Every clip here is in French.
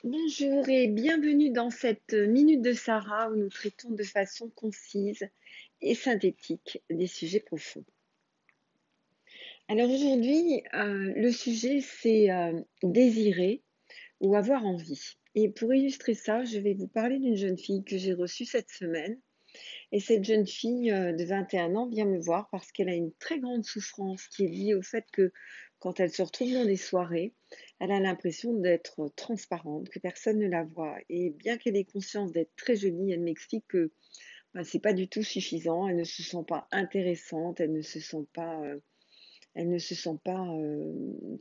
Bonjour et bienvenue dans cette minute de Sarah où nous traitons de façon concise et synthétique des sujets profonds. Alors aujourd'hui, le sujet c'est désirer ou avoir envie. Et pour illustrer ça, je vais vous parler d'une jeune fille que j'ai reçue cette semaine. Et cette jeune fille de 21 ans vient me voir parce qu'elle a une très grande souffrance qui est liée au fait que quand elle se retrouve dans des soirées, elle a l'impression d'être transparente, que personne ne la voit. Et bien qu'elle ait conscience d'être très jolie, elle m'explique que c'est pas du tout suffisant. Elle ne se sent pas intéressante, elle ne se sent pas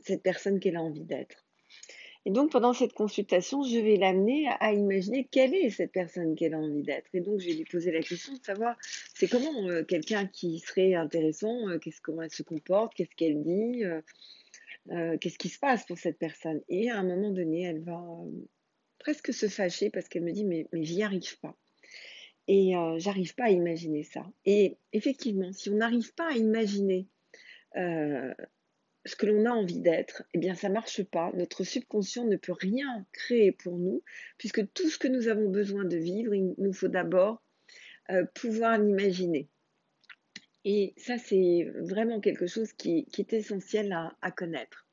cette personne qu'elle a envie d'être. Et donc, pendant cette consultation, je vais l'amener à imaginer quelle est cette personne qu'elle a envie d'être. Et donc, je vais lui poser la question de savoir, c'est comment quelqu'un qui serait intéressant, comment elle se comporte, qu'est-ce qu'elle dit, qu'est-ce qui se passe pour cette personne. Et à un moment donné, elle va presque se fâcher parce qu'elle me dit, mais j'y arrive pas. Et j'arrive pas à imaginer ça. Et effectivement, si on n'arrive pas à imaginer euh, ce que l'on a envie d'être, eh bien ça marche pas. Notre subconscient ne peut rien créer pour nous, puisque tout ce que nous avons besoin de vivre, il nous faut d'abord pouvoir l'imaginer. Et ça, c'est vraiment quelque chose qui est essentiel à connaître.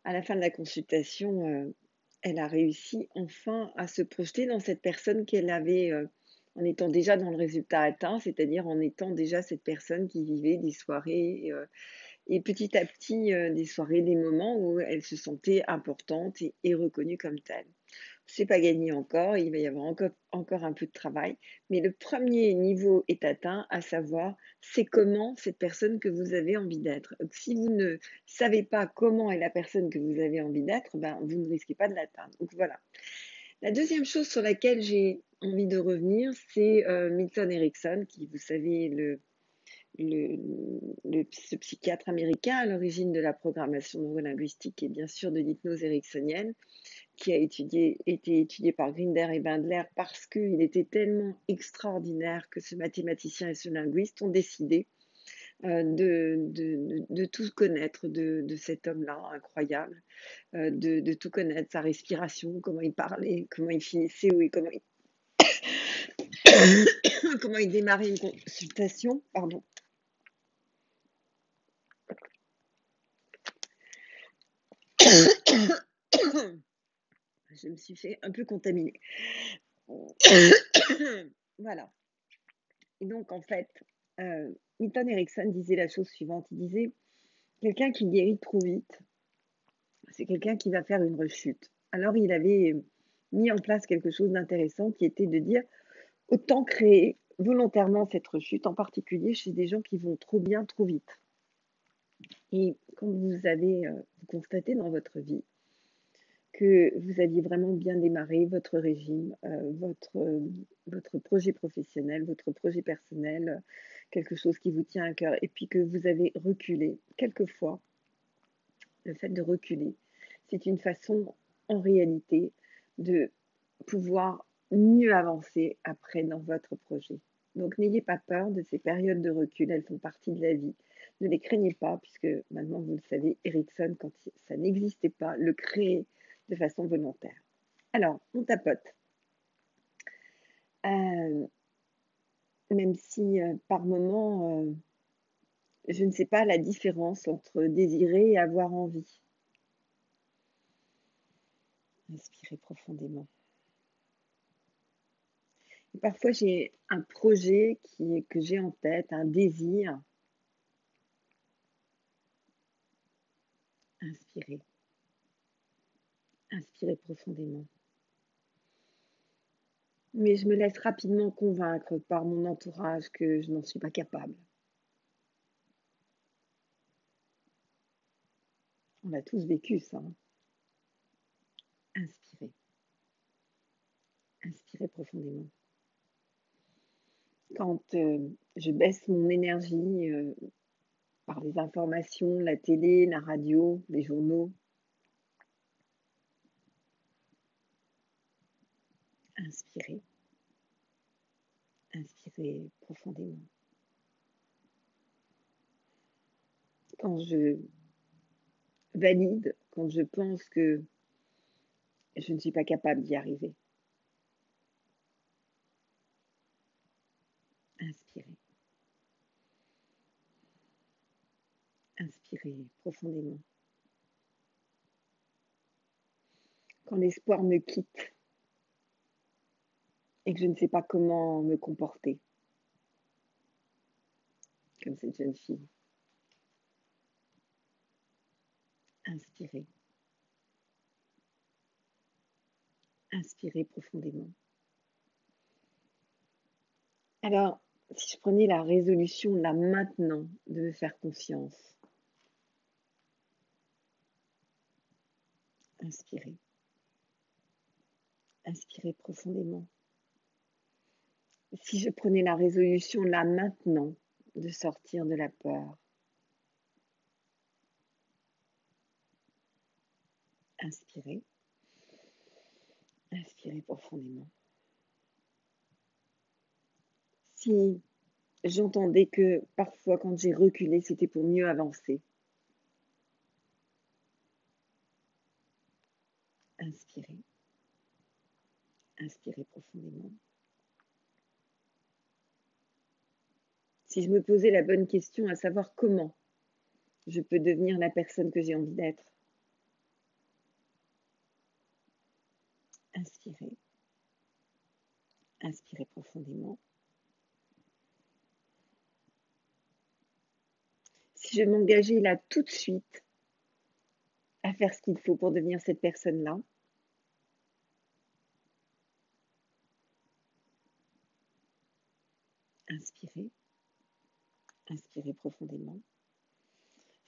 À la fin de la consultation, elle a réussi enfin à se projeter dans cette personne qu'elle avait en étant déjà dans le résultat atteint, c'est-à-dire en étant déjà cette personne qui vivait des soirées et petit à petit, des soirées, des moments où elle se sentait importante et reconnue comme telle. C'est pas gagné encore, il va y avoir encore un peu de travail, mais le premier niveau est atteint, à savoir, c'est comment cette personne que vous avez envie d'être. Si vous ne savez pas comment est la personne que vous avez envie d'être, ben, vous ne risquez pas de l'atteindre. Donc voilà. La deuxième chose sur laquelle j'ai envie de revenir, c'est Milton Erickson, qui, vous savez, le, ce psychiatre américain à l'origine de la programmation neurolinguistique et bien sûr de l'hypnose ericksonienne, qui a été étudié par Grinder et Bandler parce qu'il était tellement extraordinaire que ce mathématicien et ce linguiste ont décidé de tout connaître de cet homme-là, incroyable, de tout connaître, sa respiration, comment il parlait, comment il finissait, oui, comment il démarrait une consultation, pardon. Je me suis fait un peu contaminer. Voilà. Et donc, en fait, Milton Erickson disait la chose suivante. Il disait, quelqu'un qui guérit trop vite, c'est quelqu'un qui va faire une rechute. Alors, il avait mis en place quelque chose d'intéressant qui était de dire, autant créer volontairement cette rechute, en particulier chez des gens qui vont trop bien, trop vite. Et quand vous avez constaté dans votre vie que vous aviez vraiment bien démarré votre régime, votre projet professionnel, votre projet personnel, quelque chose qui vous tient à cœur, et puis que vous avez reculé. Quelquefois, le fait de reculer, c'est une façon, en réalité, de pouvoir mieux avancer après dans votre projet. Donc n'ayez pas peur de ces périodes de recul, elles font partie de la vie. Ne les craignez pas, puisque maintenant vous le savez, Erickson, quand ça n'existait pas, le créait de façon volontaire. Alors, on tapote. Euh, Même si par moment, je ne sais pas la différence entre désirer et avoir envie. Inspirez profondément. Et parfois, j'ai un projet que j'ai en tête, un désir. Inspirez. Inspirez profondément. Mais je me laisse rapidement convaincre par mon entourage que je n'en suis pas capable. On a tous vécu ça. Inspirez. Inspirez profondément. Quand je baisse mon énergie par les informations, la télé, la radio, les journaux, inspirez. Inspirez profondément. Quand je valide, quand je pense que Je ne suis pas capable d'y arriver. Inspirez. Inspirez profondément. Quand l'espoir me quitte et que je ne sais pas comment me comporter, comme cette jeune fille, inspirez. Inspirez profondément. Alors, si je prenais la résolution là maintenant de me faire confiance, inspirez. Inspirez profondément. Si je prenais la résolution là maintenant de sortir de la peur, inspirez. Inspirez profondément. Si j'entendais que parfois quand j'ai reculé, c'était pour mieux avancer, inspirez. Inspirez profondément. Si je me posais la bonne question à savoir comment je peux devenir la personne que j'ai envie d'être, inspirez. Inspirez profondément. Si je m'engageais là tout de suite à faire ce qu'il faut pour devenir cette personne-là, inspirez. Inspirez profondément.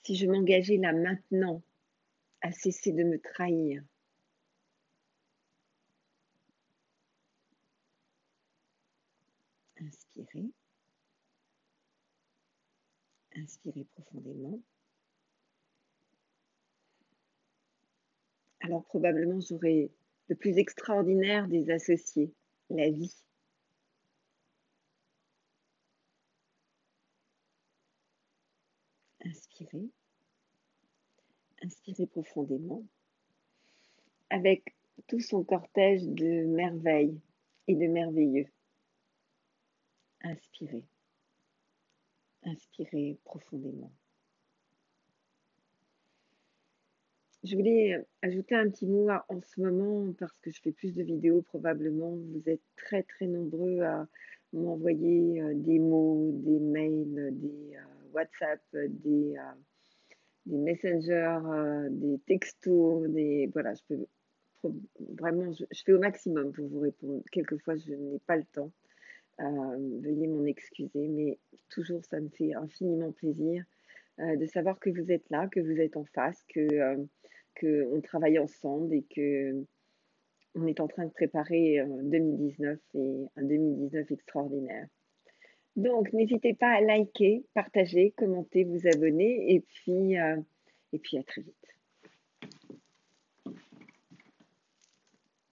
Si je m'engageais là maintenant à cesser de me trahir, inspirez. Inspirez profondément. Alors probablement j'aurai le plus extraordinaire des associés, la vie. Inspirez. Inspirez profondément. Avec tout son cortège de merveilles et de merveilleux. Inspirez. Inspirez profondément. Je voulais ajouter un petit mot en ce moment parce que je fais plus de vidéos probablement. Vous êtes très très nombreux à m'envoyer des mots, des mails, des WhatsApp, des messengers, des textos, voilà, je peux vraiment, je fais au maximum pour vous répondre. Quelquefois, je n'ai pas le temps. Veuillez m'en excuser, mais toujours, ça me fait infiniment plaisir de savoir que vous êtes là, que vous êtes en face, que on travaille ensemble et que on est en train de préparer 2019 et un 2019 extraordinaire. Donc, n'hésitez pas à liker, partager, commenter, vous abonner et puis à très vite.